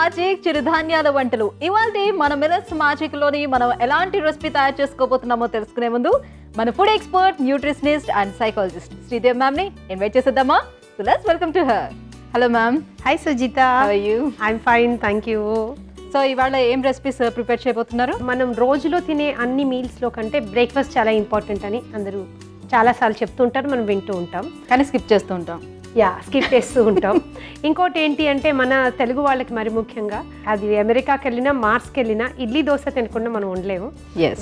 Magic చిరుధాన్యాల వంటలు. ఇవాల్టి మన మిల్లెట్స్ మ్యాజిక్ లోని మనం ఎలాంటి రెసిపీ తయారు చేసుకోబోతున్నామో తెలుసుకునే ముందు మన food expert, nutritionist and psychologist Sridevi ma'am ని ఇన్వైట్ చేసేద్దామా? So let's welcome to her. Hello ma'am. Hi Sujitha. How are you? I'm fine, thank you. So ఇవాళ ఏం రెసిపీస్ ప్రిపేర్ చేయబోతున్నారు? మనం రోజులో తినే అన్ని మీల్స్లో కంటే బ్రేక్ఫాస్ట్ చాలా ఇంపార్టెంట్ అని అందరూ చాలాసార్లు చెప్తుంటారు, మనం వింటూ ఉంటాం, కానీ స్కిప్ చేస్తూ ఉంటాం. స్కిప్ చేస్తూ ఉంటాం. ఇంకోటి ఏంటి అంటే మన తెలుగు వాళ్ళకి మరి ముఖ్యంగా అది అమెరికాకి వెళ్ళినా మార్స్కి వెళ్ళినా ఇడ్లీ దోశ తినకుండా మనం ఉండలేము.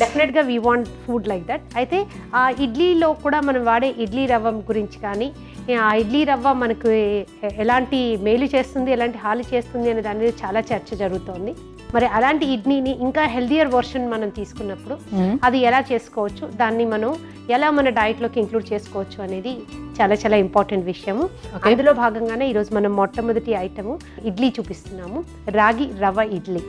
డెఫినెట్గా we want food like that. అయితే ఆ ఇడ్లీలో కూడా మనం వాడే ఇడ్లీ రవ్వ గురించి కానీ ఆ ఇడ్లీ రవ్వ మనకు ఎలాంటి మేలు చేస్తుంది, ఎలాంటి హాని చేస్తుంది అనే దాని మీద చాలా చర్చ జరుగుతోంది. మరి అలాంటి ఇడ్లీని ఇంకా హెల్దియర్ వర్షన్ మనం తీసుకున్నప్పుడు అది ఎలా చేసుకోవచ్చు, దాన్ని మనం ఎలా మన డైట్లోకి ఇంక్లూడ్ చేసుకోవచ్చు అనేది చాలా చాలా ఇంపార్టెంట్ విషయము. అందులో భాగంగానే ఈరోజు మనం మొట్టమొదటి ఐటము ఇడ్లీ చూపిస్తున్నాము, రాగి రవ్వ ఇడ్లీ.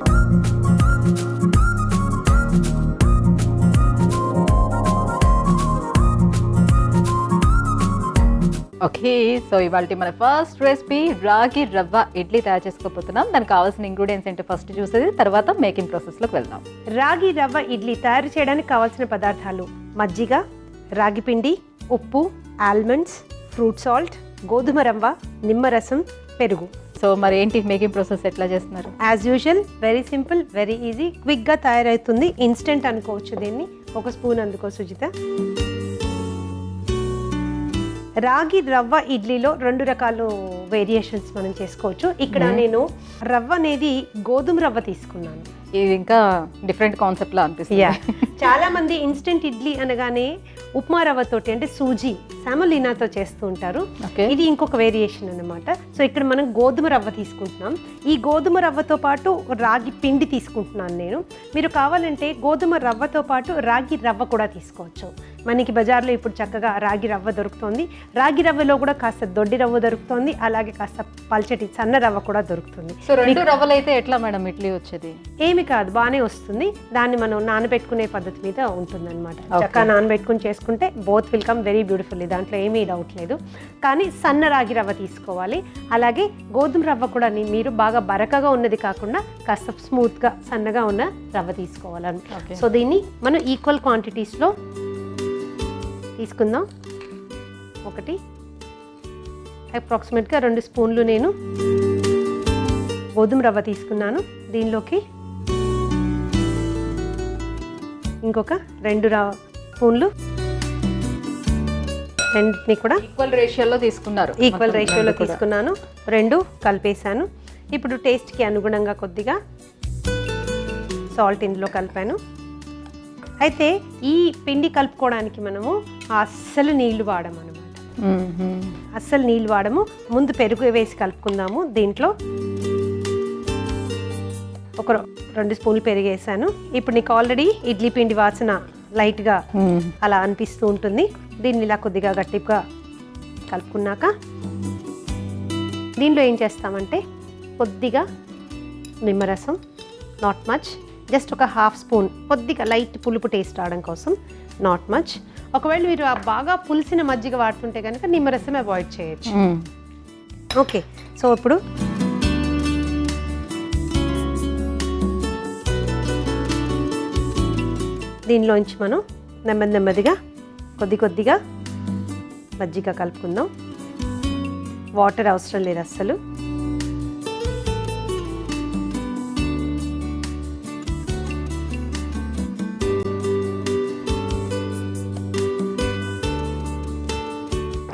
ఓకే, సో ఇవాళ మన ఫస్ట్ రెసిపీ రాగి రవ్వ ఇడ్లీ తయారు చేసుకోబోతున్నాం. దానికి కావాల్సిన ఇంగ్రీడియంట్స్ ఏంటో ఫస్ట్ చూసేది, తర్వాత మేకింగ్ ప్రాసెస్లోకి వెళ్దాం. రాగి రవ్వ ఇడ్లీ తయారు చేయడానికి కావాల్సిన పదార్థాలు: మజ్జిగ, రాగి పిండి, ఉప్పు, ఆల్మండ్స్, ఫ్రూట్ సాల్ట్, గోధుమ రవ్వ, నిమ్మరసం, పెరుగు. సో మరి ఏంటి మేకింగ్ ప్రాసెస్ ఎట్లా చేస్తున్నారు? As usual, very simple, very easy, క్విక్గా తయారవుతుంది. ఇన్స్టెంట్ అనుకోవచ్చు దీన్ని. ఒక స్పూన్ అందుకో సుజిత. రాగి రవ్వ ఇడ్లీలో రెండు రకాల వేరియేషన్స్ మనం చేసుకోవచ్చు. ఇక్కడ నేను రవ్వ అనేది గోధుమ రవ్వ తీసుకున్నాను. ఇది ఇంకా డిఫరెంట్ కాన్సెప్ట్ లా అనిపిస్తుంది. చాలా మంది ఇన్స్టెంట్ ఇడ్లీ అనగానే ఉప్మా రవ్వతోటి అంటే సూజీ సామోలినాతో చేస్తూ ఉంటారు. ఇది ఇంకొక వేరియేషన్ అన్నమాట. సో ఇక్కడ మనం గోధుమ రవ్వ తీసుకుంటున్నాం. ఈ గోధుమ రవ్వతో పాటు రాగి పిండి తీసుకుంటున్నాను నేను. మీరు కావాలంటే గోధుమ రవ్వతో పాటు రాగి రవ్వ కూడా తీసుకోవచ్చు. మనకి బజార్లో ఇప్పుడు చక్కగా రాగి రవ్వ దొరుకుతుంది. రాగి రవ్వలో కూడా కాస్త దొడ్డి రవ్వ దొరుకుతుంది, అలాగే కాస్త పల్చటి సన్న రవ్వ కూడా దొరుకుతుంది. సో రెండు రవ్వలు అయితే ఎట్లా మేడం ఇడ్లీ వచ్చేది? ఏమి కాదు, బాగానే వస్తుంది. దాన్ని మనం నానబెట్టుకునే పద్ధతి మీద ఉంటుంది అనమాట. చక్కగా నానబెట్టుకుని చేసుకుంటే both will come very beautifully, దాంట్లో ఏమీ డౌట్ లేదు. కానీ సన్న రాగి రవ్వ తీసుకోవాలి. అలాగే గోధుమ రవ్వ కూడా మీరు బాగా బరకగా ఉన్నది కాకుండా కాస్త స్మూత్గా సన్నగా ఉన్న రవ్వ తీసుకోవాలన్నమాట. సో దీన్ని మనం ఈక్వల్ క్వాంటిటీస్లో తీసుకుందాం. ఒకటి అప్రాక్సిమేట్గా 2 స్పూన్లు నేను గోధుమ రవ్వ తీసుకున్నాను. దీనిలోకి ఇంకొక 2 స్పూన్లు, రెండింటిని కూడా ఈక్వల్ రేషియోలో తీసుకున్నారు. ఈక్వల్ రేషియోలో తీసుకున్నాను. 2 కలిపేశాను. ఇప్పుడు టేస్ట్కి అనుగుణంగా కొద్దిగా సాల్ట్ ఇందులో కలిపాను. అయితే ఈ పిండి కలుపుకోవడానికి మనము అస్సలు నీళ్లు వాడమన్నమాట. అస్సలు నీళ్ళు వాడము. ముందు పెరుగు వేసి కలుపుకుందాము. దీంట్లో ఒక 2 స్పూన్లు పెరుగు వేసాను. ఇప్పుడు నీకు ఆల్రెడీ ఇడ్లీ పిండి వాసన లైట్గా అలా అనిపిస్తూ ఉంటుంది. దీన్ని ఇలా కొద్దిగా గట్టిగా కలుపుకున్నాక దీంట్లో ఏం చేస్తామంటే కొద్దిగా నిమ్మరసం, నాట్ మచ్, జస్ట్ ఒక 1/2 స్పూన్, కొద్దిగా లైట్ పులుపు టేస్ట్ రావడం కోసం, నాట్ మచ్. ఒకవేళ మీరు బాగా పులిసిన మజ్జిగ వాడుతుంటే కనుక నిమ్మరసం అవాయిడ్ చేయొచ్చు. ఓకే, సో ఇప్పుడు దీనిలోంచి మనం నెమ్మదిగా కొద్దిగా మజ్జిగ కలుపుకుందాం. వాటర్ అవసరం లేదు అస్సలు.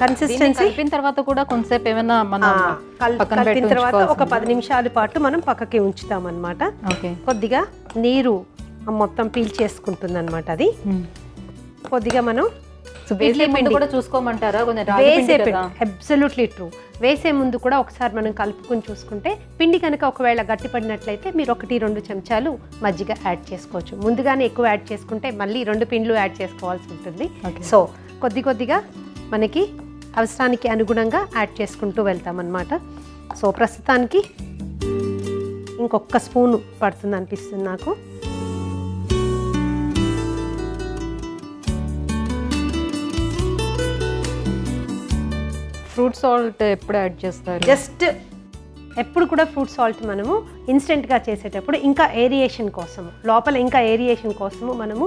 కన్సిస్టెన్సీ కలిపిన తర్వాత కూడా కొంతసేపు ఏమైనా కలిపిన తర్వాత ఒక 10 నిమిషాల పాటు మనం పక్కకి ఉంచుతాం అన్నమాట. కొద్దిగా నీరు మొత్తం పీల్ చేసుకుంటుంది అనమాట. అది కొద్దిగా మనం కూడా చూసుకోమంటారా? Absolutely true. వేసే ముందు కూడా ఒకసారి మనం కలుపుకొని చూసుకుంటే పిండి కనుక ఒకవేళ గట్టిపడినట్లయితే మీరు 1-2 చెంచాలు మజ్జిగ యాడ్ చేసుకోవచ్చు. ముందుగానే ఎక్కువ యాడ్ చేసుకుంటే మళ్ళీ 2 పిండ్లు యాడ్ చేసుకోవాల్సి ఉంటుంది. సో కొద్దిగా మనకి అవసరానికి అనుగుణంగా యాడ్ చేసుకుంటూ వెళ్తామన్నమాట. సో ప్రస్తుతానికి ఇంకొక స్పూను పడుతుంది అనిపిస్తుంది నాకు. ఫ్రూట్ సాల్ట్ ఎప్పుడు యాడ్ చేస్తారు? జస్ట్ ఎప్పుడు కూడా ఫ్రూట్ సాల్ట్ మనము ఇన్స్టెంట్గా చేసేటప్పుడు ఇంకా ఏరియేషన్ కోసము, లోపల ఇంకా ఏరియేషన్ కోసము మనము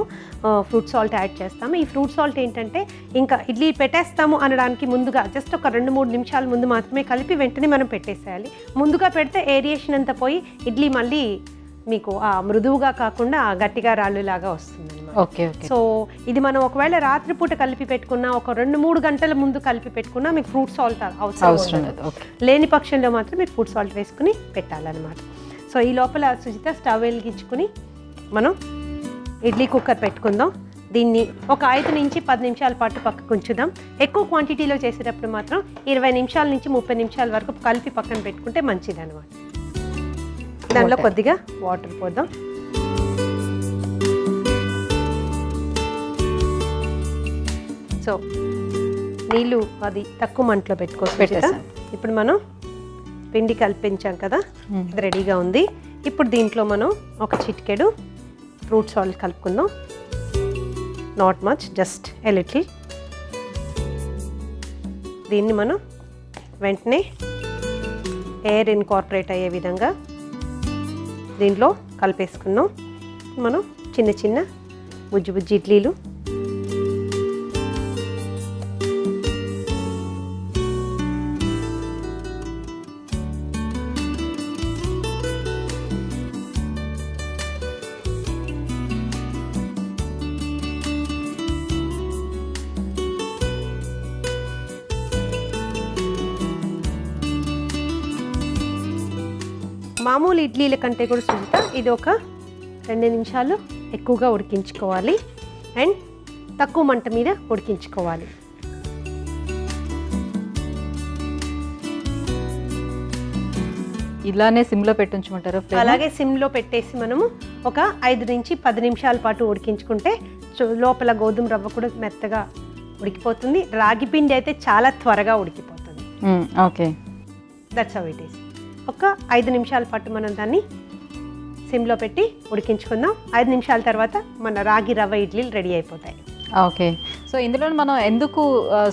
ఫ్రూట్ సాల్ట్ యాడ్ చేస్తాము. ఈ ఫ్రూట్ సాల్ట్ ఏంటంటే ఇంకా ఇడ్లీ పెట్టేస్తాము అనడానికి ముందుగా జస్ట్ ఒక 2-3 నిమిషాల ముందు మాత్రమే కలిపి వెంటనే మనం పెట్టేసేయాలి. ముందుగా పెడితే ఏరియేషన్ అంతా పోయి ఇడ్లీ మళ్ళీ మీకు ఆ మృదువుగా కాకుండా గట్టిగా రాళ్ళులాగా వస్తుంది. ఓకే. సో ఇది మనం ఒకవేళ రాత్రిపూట కలిపి పెట్టుకున్నా, ఒక 2-3 గంటల ముందు కలిపి పెట్టుకున్నా మీకు ఫ్రూట్ సాల్ట్ అవసరం లేదు. లేని పక్షంలో మాత్రం మీరు ఫ్రూట్ సాల్ట్ వేసుకుని పెట్టాలన్నమాట. సో ఈ లోపల సుజిత స్టవ్ వెలిగించుకుని మనం ఇడ్లీ కుక్కర్ పెట్టుకుందాం. దీన్ని ఒక 5 నుంచి 10 నిమిషాల పాటు పక్కకు ఉంచుదాం. ఎక్కువ క్వాంటిటీలో చేసేటప్పుడు మాత్రం 20 నిమిషాల నుంచి 30 నిమిషాల వరకు కలిపి పక్కన పెట్టుకుంటే మంచిది అనమాట. దానిలో కొద్దిగా వాటర్ పోద్దాం. సో నీళ్ళు అది తక్కువ మంటలో పెట్టుకోవచ్చు. ఇప్పుడు మనం పిండి కలిపించాం కదా, ఇది రెడీగా ఉంది. ఇప్పుడు దీంట్లో మనం ఒక చిటికెడు ఫ్రూట్ సాల్ట్ కలుపుకుందాం. Not much, just a little. దీన్ని మనం వెంటనే ఎయిర్ ఇన్కార్పొరేట్ అయ్యే విధంగా దీంట్లో కలిపేసుకుందాం. మనం చిన్న చిన్న బుజ్జి బుజ్జి ఇడ్లీలు మామూలు ఇడ్లీల కంటే కూడా సుజిత ఇది ఒక 2 నిమిషాలు ఎక్కువగా ఉడికించుకోవాలి అండ్ తక్కువ మంట మీద ఉడికించుకోవాలి. ఇలానే సిమ్లో పెట్టించమంటారా? అలాగే సిమ్లో పెట్టేసి మనము ఒక 5 నుంచి 10 నిమిషాల పాటు ఉడికించుకుంటే లోపల గోధుమ రవ్వ కూడా మెత్తగా ఉడికిపోతుంది. రాగి పిండి అయితే చాలా త్వరగా ఉడికిపోతుంది. Okay, that's how it is. ఒక 5 నిమిషాల పాటు మనం దాన్ని సిమ్లో పెట్టి ఉడికించుకుందాం. 5 నిమిషాల తర్వాత మన రాగి రవ్వ ఇడ్లీలు రెడీ అయిపోతాయి. ఓకే. సో ఇందులో మనం ఎందుకు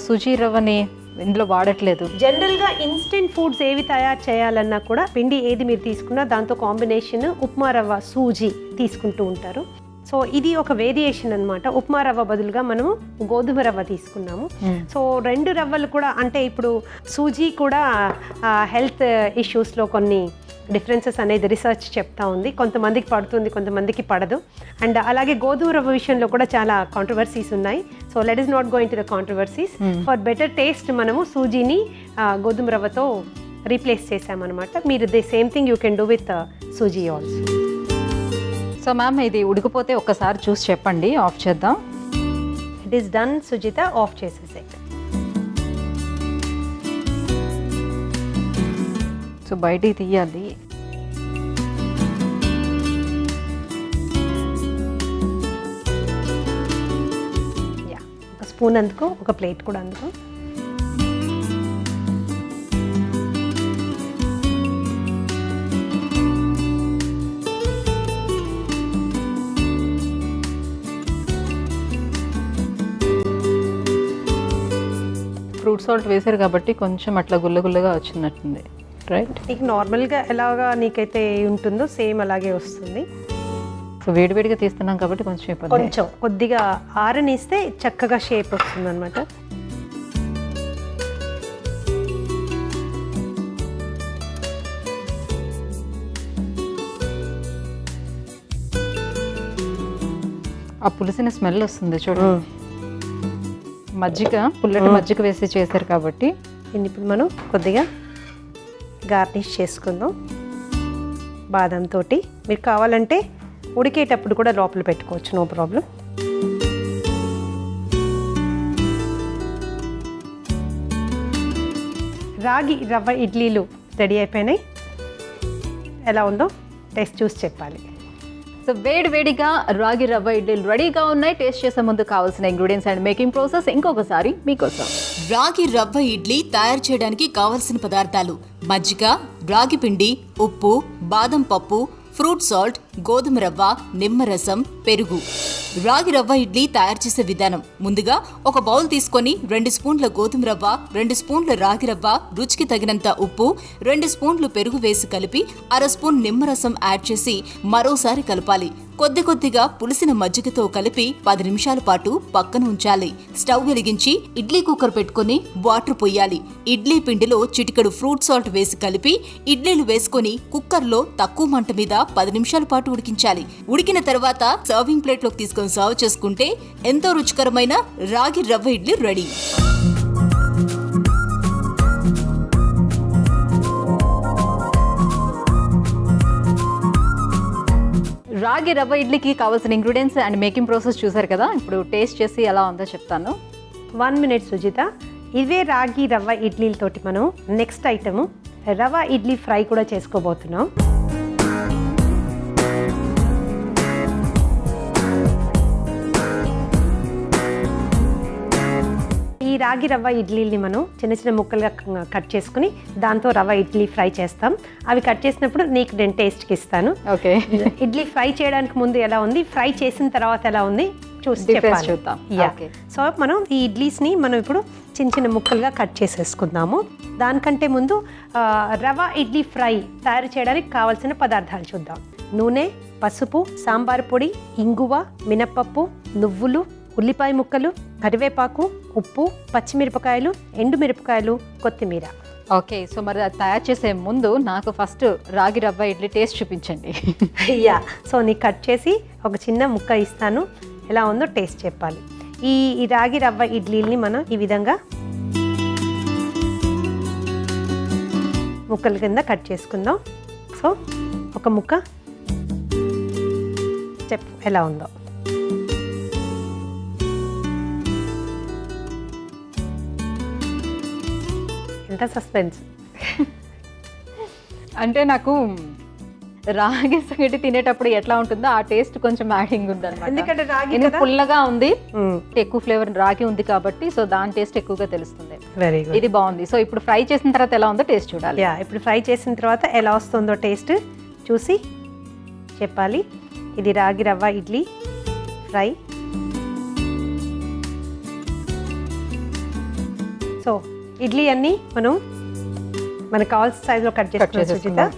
సుజీ రవ్వని ఇందులో వాడట్లేదు? జనరల్గా ఇన్స్టెంట్ ఫుడ్స్ ఏవి తయారు చేయాలన్నా కూడా పిండి ఏది మీరు తీసుకున్నా దాంతో కాంబినేషన్ ఉప్మా రవ్వ, సూజీ తీసుకుంటూ ఉంటారు. సో ఇది ఒక వేరియేషన్ అనమాట. ఉప్మా రవ్వ బదులుగా మనము గోధుమ రవ్వ తీసుకున్నాము. సో 2 రవ్వలు కూడా అంటే ఇప్పుడు సూజీ కూడా హెల్త్ ఇష్యూస్లో కొన్ని డిఫరెన్సెస్ అనేది రీసెర్చ్ చెప్తా ఉంది. కొంతమందికి పడుతుంది, కొంతమందికి పడదు. అండ్ అలాగే గోధుమ రవ్వ విషయంలో కూడా చాలా కాంట్రవర్సీస్ ఉన్నాయి. So let us not going to the controversies. For better taste మనము సూజీని గోధుమ రవ్వతో రీప్లేస్ చేసామన్నమాట. మీరు the same thing you can do with sooji also. So ma'am ఇది ఉడికిపోతే ఒక్కసారి చూసి చెప్పండి, ఆఫ్ చేద్దాం. It is done Sujitha, off చేసేసే. సో బయటికి తీయాలి. యా, ఒక స్పూన్ అందుకో, ఒక ప్లేట్ కూడా అందుకో. ఫ్రూట్ సాల్ట్ వేసారు కాబట్టి కొంచెం అట్లా గుల్లగుల్లగా వచ్చినట్టుంది, రైట్? నీకు నార్మల్గా ఎలాగా నీకైతే ఉంటుందో సేమ్ అలాగే వస్తుంది. సో వేడివేడిగా తీస్తున్నాం కాబట్టి కొంచెం కొద్దిగా ఆరనిస్తే చక్కగా షేప్ వస్తుంది అనమాట. ఆ పులిసిన స్మెల్ వస్తుంది చూడండి. మజ్జిగ, పుల్లటి మజ్జిగ వేసి చేశారు కాబట్టి ఇప్పుడు మనం కొద్దిగా గార్నిష్ చేసుకుందాం బాదం తోటి. మీరు కావాలంటే ఉడికేటప్పుడు కూడా లోపల పెట్టుకోవచ్చు, నో ప్రాబ్లం. రాగి రవ్వ ఇడ్లీలు రెడీ అయిపోయినాయి. ఎలా ఉందో టేస్ట్ చూసి చెప్పాలి. సో వేడివేడిగా రాగి రవ్వ ఇడ్లీలు రెడీగా ఉన్నాయి. టేస్ట్ చేసే ముందు కావాల్సిన ఇంగ్రీడియంట్స్ అండ్ మేకింగ్ ప్రాసెస్ ఇంకొకసారి మీకోసం. రాగి రవ్వ ఇడ్లీ తయారు చేయడానికి కావలసిన పదార్థాలు: మజ్జిగ, రాగి పిండి, ఉప్పు, బాదం పప్పు, ఫ్రూట్ సాల్ట్, గోధుమ రవ్వ, నిమ్మరసం, పెరుగు. రాగి రవ్వ ఇడ్లీ తయారు చేసే విధానం. ముందుగా ఒక బౌల్ తీసుకొని 2 స్పూన్ల గోధుమ రవ్వ, 2 స్పూన్ల రాగి రవ్వ, రుచికి తగినంత ఉప్పు, 2 స్పూన్లు పెరుగు వేసి కలిపి 1/2 స్పూన్ నిమ్మరసం యాడ్ చేసి మరోసారి కలపాలి. కొద్ది కొద్దిగా పులిసిన మజ్జిగతో కలిపి 10 నిమిషాల పాటు పక్కన ఉంచాలి. స్టవ్ వెలిగించి ఇడ్లీ కుక్కర్ పెట్టుకుని వాటర్ పొయ్యాలి. ఇడ్లీ పిండిలో చిటికెడు ఫ్రూట్ సాల్ట్ వేసి కలిపి ఇడ్లీలు వేసుకొని కుక్కర్లో తక్కువ మంట మీద 10 నిమిషాల పాటు ఉడికించాలి. ఉడికిన తర్వాత సర్వింగ్ ప్లేట్లోకి తీసుకొని సర్వ్ చేసుకుంటే ఎంతో రుచికరమైన రాగి రవ్వ ఇడ్లీ రెడీ. రాగి రవ్వ ఇడ్లీకి కావాల్సిన ఇంగ్రీడియంట్స్ అండ్ మేకింగ్ ప్రాసెస్ చూసారు కదా. ఇప్పుడు టేస్ట్ చేసి ఎలా ఉందో చెప్తాను. 1 minute సుజిత. ఇవే రాగి రవ్వ ఇడ్లీలతోటి మనం నెక్స్ట్ ఐటము రవ్వ ఇడ్లీ ఫ్రై కూడా చేసుకోబోతున్నాం. ఈ రాగి రవ్వ ఇడ్లీని మనం చిన్న చిన్న ముక్కలుగా కట్ చేసుకుని దాంతో రవ్వ ఇడ్లీ ఫ్రై చేస్తాం. అవి కట్ చేసినప్పుడు నీకు నేను టేస్ట్కి ఇస్తాను. ఓకే. ఇడ్లీ ఫ్రై చేయడానికి ముందు ఎలా ఉంది, ఫ్రై చేసిన తర్వాత ఎలా ఉంది చూసి చూద్దాం. సో మనం ఈ ఇడ్లీస్ని మనం ఇప్పుడు చిన్న చిన్న ముక్కలుగా కట్ చేసేసుకుందాము. దానికంటే ముందు రవ్వ ఇడ్లీ ఫ్రై తయారు చేయడానికి కావాల్సిన పదార్థాలు చూద్దాం. నూనె, పసుపు, సాంబార్ పొడి, ఇంగువ, మినపప్పు, నువ్వులు, ఉల్లిపాయ ముక్కలు, కరివేపాకు, ఉప్పు, పచ్చిమిరపకాయలు, ఎండుమిరపకాయలు, కొత్తిమీర. ఓకే. సో మరి అది తయారు చేసే ముందు నాకు ఫస్ట్ రాగి రవ్వ ఇడ్లీ టేస్ట్ చూపించండి. సో నీకు కట్ చేసి ఒక చిన్న ముక్క ఇస్తాను, ఎలా ఉందో టేస్ట్ చెప్పాలి. ఈ రాగి రవ్వ ఇడ్లీని మనం ఈ విధంగా ముక్కల కింద కట్ చేసుకుందాం. సో ఒక ముక్క చెప్పు ఎలా ఉందో. ఎంత సస్పెన్స్. అంటే నాకు రాగి సంగటి తినేటప్పుడు ఎట్లా ఉంటుందో ఆ టేస్ట్ కొంచెం యాడింగ్ ఉంది అనమాట. ఎందుకంటే రాగి పుల్లగా ఉంది, ఎక్కువ ఫ్లేవర్ రాగి ఉంది కాబట్టి సో దాని టేస్ట్ ఎక్కువగా తెలుస్తుంది. Very good. ఇది బాగుంది. సో ఇప్పుడు ఫ్రై చేసిన తర్వాత ఎలా ఉందో టేస్ట్ చూడాలి. ఇప్పుడు ఫ్రై చేసిన తర్వాత ఎలా వస్తుందో టేస్ట్ చూసి చెప్పాలి. ఇది రాగి రవ్వ ఇడ్లీ ఫ్రై. సో ఇడ్లీ అన్నీ మనకు కావాల్సిన సైజులో కట్ చేసుకుంటాం.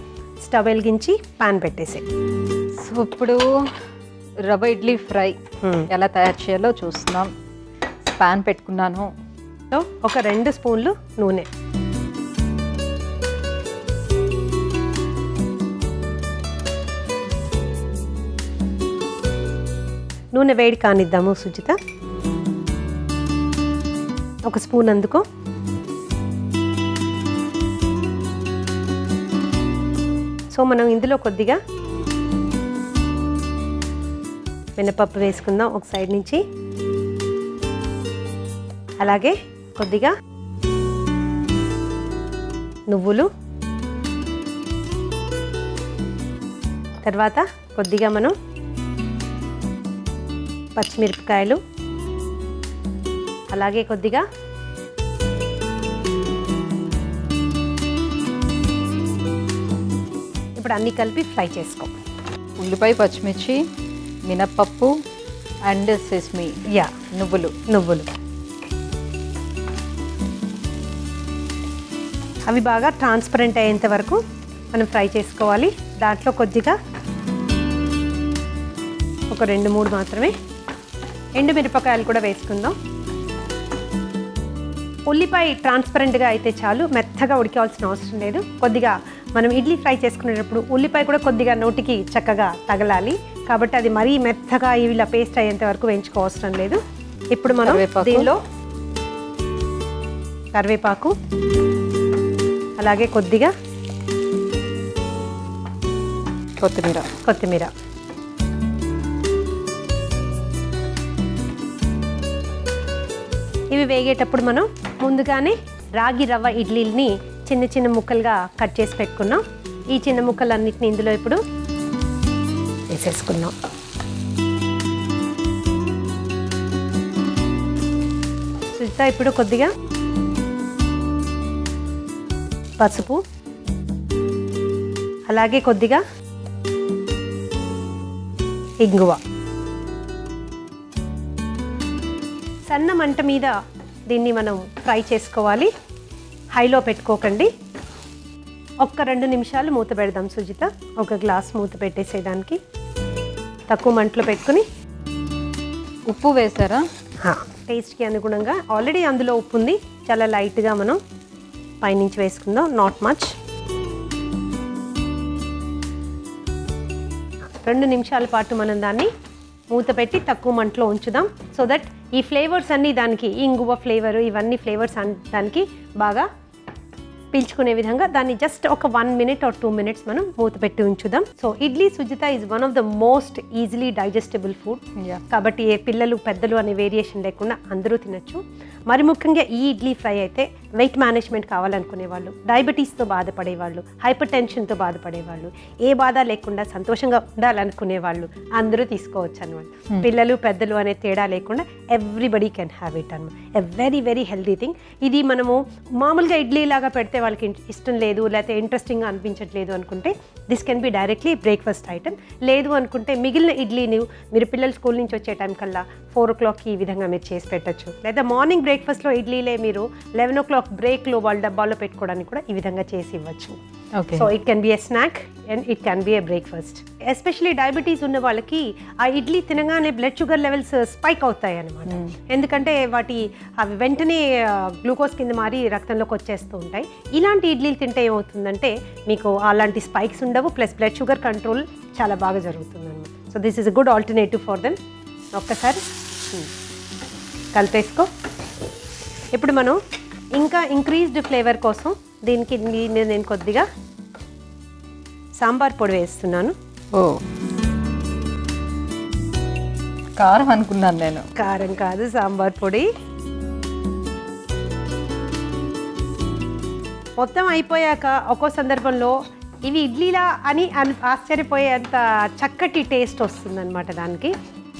స్టవ్ వెలిగించి పాన్ పెట్టేసి సో ఇప్పుడు రవ్వ ఇడ్లీ ఫ్రై ఎలా తయారు చేయాలో చూస్తున్నాం. పాన్ పెట్టుకున్నాను. సో ఒక 2 స్పూన్లు నూనె, నూనె వేడి కానిద్దాము సుజిత. 1 స్పూన్ అందుకో. సో మనం ఇందులో కొద్దిగా మినపప్పు వేసుకుందాం ఒక సైడ్ నుంచి. అలాగే కొద్దిగా నువ్వులు, తర్వాత కొద్దిగా మనం పచ్చిమిరపకాయలు, అలాగే కొద్దిగా ఇప్పుడు అన్నీ కలిపి ఫ్రై చేసుకో. ఉల్లిపాయ, పచ్చిమిర్చి, మినప్పప్పు అండ్ సెస్మి, నువ్వులు అవి బాగా ట్రాన్స్పరెంట్ అయ్యేంత వరకు మనం ఫ్రై చేసుకోవాలి. దాంట్లో కొద్దిగా ఒక 2-3 మాత్రమే ఎండుమిరపకాయలు కూడా వేసుకుందాం. ఉల్లిపాయ ట్రాన్స్పరెంట్గా అయితే చాలు, మెత్తగా ఉడికాల్సిన అవసరం లేదు. కొద్దిగా మనం ఇడ్లీ ఫ్రై చేసుకునేటప్పుడు ఉల్లిపాయ కూడా కొద్దిగా నోటికి చక్కగా తగలాలి కాబట్టి అది మరీ మెత్తగా ఇలా పేస్ట్ అయ్యేంత వరకు వేయించుకోవసరం లేదు. ఇప్పుడు మనం దీనిలో కరివేపాకు, అలాగే కొద్దిగా కొత్తిమీర ఇవి వేగేటప్పుడు మనం ముందుగానే రాగి రవ్వ ఇడ్లీని చిన్న చిన్న ముక్కలుగా కట్ చేసి పెట్టుకున్నాం. ఈ చిన్న ముక్కలన్నిటిని ఇందులో ఇప్పుడు వేసేసుకున్నాం. సుజిత ఇప్పుడు కొద్దిగా పసుపు, అలాగే కొద్దిగా ఇంగువ. సన్న మంట మీద దీన్ని మనం ఫ్రై చేసుకోవాలి, హైలో పెట్టుకోకండి. ఒక్క 2 నిమిషాలు మూత పెడదాం సుజిత. ఒక గ్లాస్ మూత పెట్టేసేదానికి తక్కువ మంటలో పెట్టుకుని. ఉప్పు వేసారా? టేస్ట్కి అనుగుణంగా. ఆల్రెడీ అందులో ఉప్పు ఉంది, చాలా లైట్గా మనం పైనుంచి వేసుకుందాం, నాట్ మచ్. 2 నిమిషాల పాటు మనం దాన్ని మూత పెట్టి తక్కువ మంటలో ఉంచుదాం. సో దట్ ఈ ఫ్లేవర్స్ అన్నీ దానికి, ఇంగువ ఫ్లేవర్, ఇవన్నీ ఫ్లేవర్స్ దానికి బాగా పీల్చుకునే విధంగా దాన్ని జస్ట్ ఒక 1 minute or 2 minutes మనం మూత పెట్టి ఉంచుదాం. So idli Sujitha is one of the most easily digestible food. కాబట్టి ఏ పిల్లలు పెద్దలు అనే వేరియేషన్ లేకుండా అందరూ తినచ్చు. మరి ముఖ్యంగా ఈ ఇడ్లీ ఫ్రై అయితే వెయిట్ మేనేజ్మెంట్ కావాలనుకునే వాళ్ళు, డయాబెటీస్తో బాధపడేవాళ్ళు, హైపర్ టెన్షన్తో బాధపడేవాళ్ళు, ఏ బాధ లేకుండా సంతోషంగా ఉండాలనుకునే వాళ్ళు అందరూ తీసుకోవచ్చు అనమాట. పిల్లలు పెద్దలు అనే తేడా లేకుండా ఎవ్రీబడి కెన్ హ్యావ్ ఇట్ అనమాట. A very very healthy thing. ఇది మనము మామూలుగా ఇడ్లీ లాగా పెడితే వాళ్ళకి ఇష్టం లేదు, లేకపోతే ఇంట్రెస్టింగ్గా అనిపించట్లేదు అనుకుంటే this can be directly breakfast item. లేదు అనుకుంటే మిగిలిన ఇడ్లీని మీరు పిల్లలు స్కూల్ నుంచి వచ్చే టైం కల్లా 4 o'clockకి ఈ విధంగా మీరు చేసి పెట్టచ్చు. లేదా మార్నింగ్ బ్రేక్ఫాస్ట్లో ఇడ్లీలే మీరు 11 o'clock బ్రేక్లో వాళ్ళ డబ్బాలో పెట్టుకోవడానికి కూడా ఈ విధంగా చేసి ఇవ్వచ్చు. So it can be a snack and it can be a breakfast. Especially diabetes ఉన్న వాళ్ళకి ఆ ఇడ్లీ తినగానే బ్లడ్ షుగర్ లెవెల్స్ స్పైక్ అవుతాయి అనమాట. ఎందుకంటే అవి వెంటనే గ్లూకోజ్ కింద మారి రక్తంలోకి వచ్చేస్తూ ఉంటాయి. ఇలాంటి ఇడ్లీలు తింటే ఏమవుతుందంటే మీకు అలాంటి స్పైక్స్ ఉండవు, ప్లస్ బ్లడ్ షుగర్ కంట్రోల్ చాలా బాగా జరుగుతుంది అనమాట. So this is a good alternative for them. ఒక్కసారి కలిపేసుకో. ఇప్పుడు మనం ఇంకా ఇంక్రీజ్డ్ ఫ్లేవర్ కోసం దీనికి నేను కొద్దిగా సాంబార్ పొడి వేస్తున్నాను. ఓ, కారం అనుకున్నాను నేను. కారం కాదు, సాంబార్ పొడి. మొత్తం అయిపోయాక ఒక్కో సందర్భంలో ఇవి ఇడ్లీలా అని ఆశ్చర్యపోయేంత చక్కటి టేస్ట్ వస్తుందన్నమాట దానికి.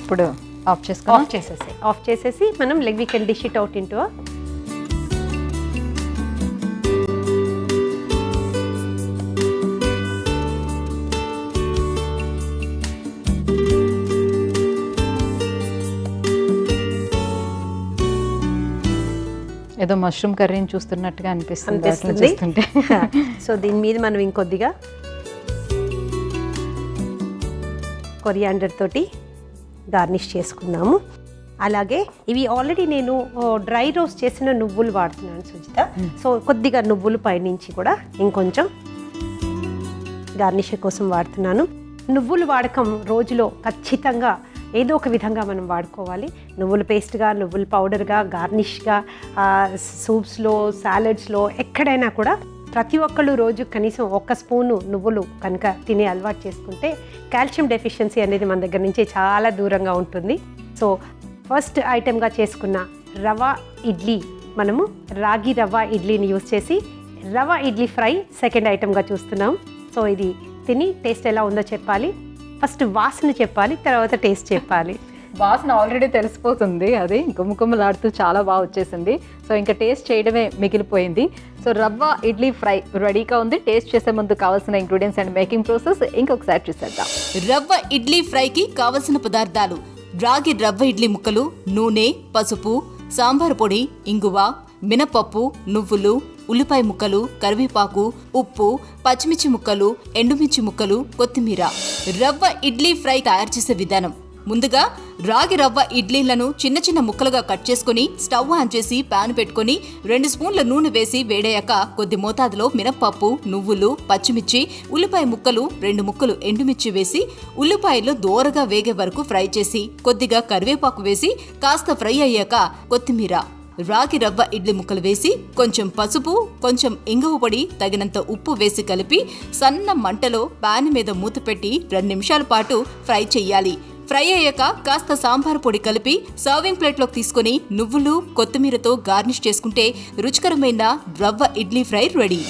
ఇప్పుడు ఆఫ్ చేసేసి మనం we can dish it out into. ఏదో మష్రూమ్ కర్రీని చూస్తున్నట్టుగా అనిపిస్తుంది. సో దీని మీద మనం ఇంకొద్దిగా కొరియాండర్ తోటి గార్నిష్ చేసుకుందాము. అలాగే ఇవి ఆల్రెడీ నేను డ్రై రోస్ట్ చేసిన నువ్వులు వాడుతున్నాను సుజిత. సో కొద్దిగా నువ్వులు పైనుంచి కూడా ఇంకొంచెం గార్నిష్ కోసం వాడుతున్నాను. నువ్వులు వాడకం రోజులో ఖచ్చితంగా ఏదో ఒక విధంగా మనం వాడుకోవాలి. నువ్వుల పేస్ట్గా, నువ్వుల పౌడర్గా, గార్నిష్గా, సూప్స్లో, సాలడ్స్లో, ఎక్కడైనా కూడా ప్రతి ఒక్కళ్ళు రోజు కనీసం 1 స్పూను నువ్వులు కనుక తినే అలవాటు చేసుకుంటే కాల్షియం డెఫిషియన్సీ అనేది మన దగ్గర నుంచి చాలా దూరంగా ఉంటుంది. సో ఫస్ట్ ఐటెంగా చేసుకున్న రవా ఇడ్లీ, మనము రాగి రవా ఇడ్లీని యూజ్ చేసి రవా ఇడ్లీ ఫ్రై సెకండ్ ఐటెంగా చూస్తున్నాం. సో ఇది తిని టేస్ట్ ఎలా ఉందో చెప్పాలి. ఫస్ట్ వాసన చెప్పాలి, తర్వాత టేస్ట్ చెప్పాలి. వాసన ఆల్రెడీ తెలిసిపోతుంది, అది గుమగుమలాడుతూ చాలా బాగా వచ్చేసింది. సో ఇంకా టేస్ట్ చేయడమే మిగిలిపోయింది. సో రవ్వ ఇడ్లీ ఫ్రై రెడీగా ఉంది. టేస్ట్ చేసే ముందు కావాల్సిన ఇంగ్రీడియంట్స్ అండ్ మేకింగ్ ప్రాసెస్ ఇంకొకసారి చూసేద్దాం. రవ్వ ఇడ్లీ ఫ్రైకి కావలసిన పదార్థాలు: రాగి రవ్వ ఇడ్లీ ముక్కలు, నూనె, పసుపు, సాంబార్ పొడి, ఇంగువ, మినపప్పు, నువ్వులు, ఉల్లిపాయ ముక్కలు, కరివేపాకు, ఉప్పు, పచ్చిమిర్చి ముక్కలు, ఎండుమిర్చి ముక్కలు, కొత్తిమీర. రవ్వ ఇడ్లీ ఫ్రై తయారు చేసే విధానం: ముందుగా రాగి రవ్వ ఇడ్లీలను చిన్న చిన్న ముక్కలుగా కట్ చేసుకుని స్టవ్ ఆన్ చేసి పాన్ పెట్టుకుని 2 స్పూన్ల నూనె వేసి వేడయ్యాక కొద్ది మోతాదులో మినప్పప్పు, నువ్వులు, పచ్చిమిర్చి, ఉల్లిపాయ ముక్కలు, 2 ముక్కలు ఎండుమిర్చి వేసి ఉల్లిపాయలు దోరగా వేగే వరకు ఫ్రై చేసి కొద్దిగా కరివేపాకు వేసి కాస్త ఫ్రై అయ్యాక కొత్తిమీర, రాగి రవ్వ ఇడ్లీ ముక్కలు వేసి కొంచెం పసుపు, కొంచెం ఇంగువ పొడి, తగినంత ఉప్పు వేసి కలిపి సన్న మంటలో పాన్ మీద మూత పెట్టి 2 నిమిషాల పాటు ఫ్రై చెయ్యాలి. ఫ్రై అయ్యాక కాస్త సాంబార్ పొడి కలిపి సర్వింగ్ ప్లేట్లోకి తీసుకుని నువ్వులు, కొత్తిమీరతో గార్నిష్ చేసుకుంటే రుచికరమైన రవ్వ ఇడ్లీ ఫ్రై రెడీ.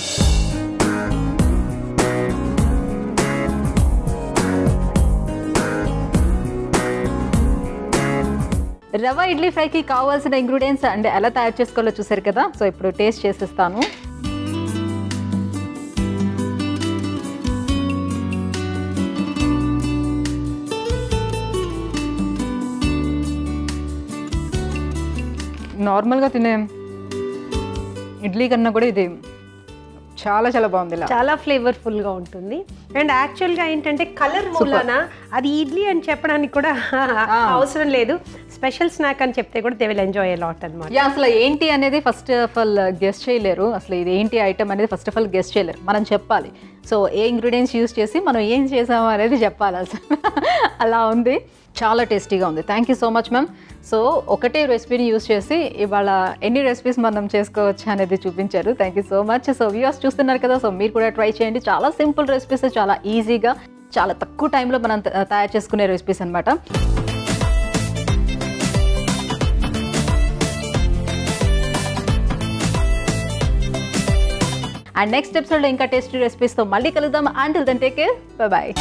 రవ్వ ఇడ్లీ ఫ్రైకి కావాల్సిన ఇంగ్రీడియంట్స్ అండ్ ఎలా తయారు చేసుకోవాలో చూసారు కదా. సో ఇప్పుడు టేస్ట్ చేసేస్తాను. నార్మల్గా తినే ఇడ్లీ కన్నా కూడా ఇది చాలా చాలా బాగుంది ఇలా. చాలా ఫ్లేవర్ఫుల్గా ఉంటుంది. అండ్ యాక్చువల్గా ఏంటంటే కలర్ మూలాన అది ఇడ్లీ అని చెప్పడానికి కూడా అవసరం లేదు. స్పెషల్ స్నాక్ అని చెప్తే కూడా దే విల్ ఎంజాయ్ లాట్ అనమాట. అసలు ఏంటి అనేది ఫస్ట్ ఆఫ్ ఆల్ గెస్ట్ చేయలేరు. అసలు ఇది ఏంటి ఐటమ్ అనేది ఫస్ట్ ఆఫ్ ఆల్ గెస్ట్ చేయలేరు, మనం చెప్పాలి. సో ఏ ఇంగ్రీడియంట్స్ యూస్ చేసి మనం ఏం చేసాము అనేది చెప్పాలి అసలు. అలా ఉంది, చాలా టేస్టీగా ఉంది. Thank you so much ma'am. So ఒకటే రెసిపీని యూస్ చేసి ఇవాళ ఎన్ని రెసిపీస్ మనం చేసుకోవచ్చు అనేది చూపించారు. Thank you so much. So viewers చూస్తున్నారు కదా, సో మీరు కూడా ట్రై చేయండి. చాలా సింపుల్ రెసిపీస్, చాలా ఈజీగా చాలా తక్కువ టైంలో మనం తయారు చేసుకునే రెసిపీస్ అనమాట. అండ్ నెక్స్ట్ ఎపిసోడ్లో ఇంకా టేస్టీ రెసిపీస్తో మళ్ళీ కలుద్దాం. Until then take care, bye bye.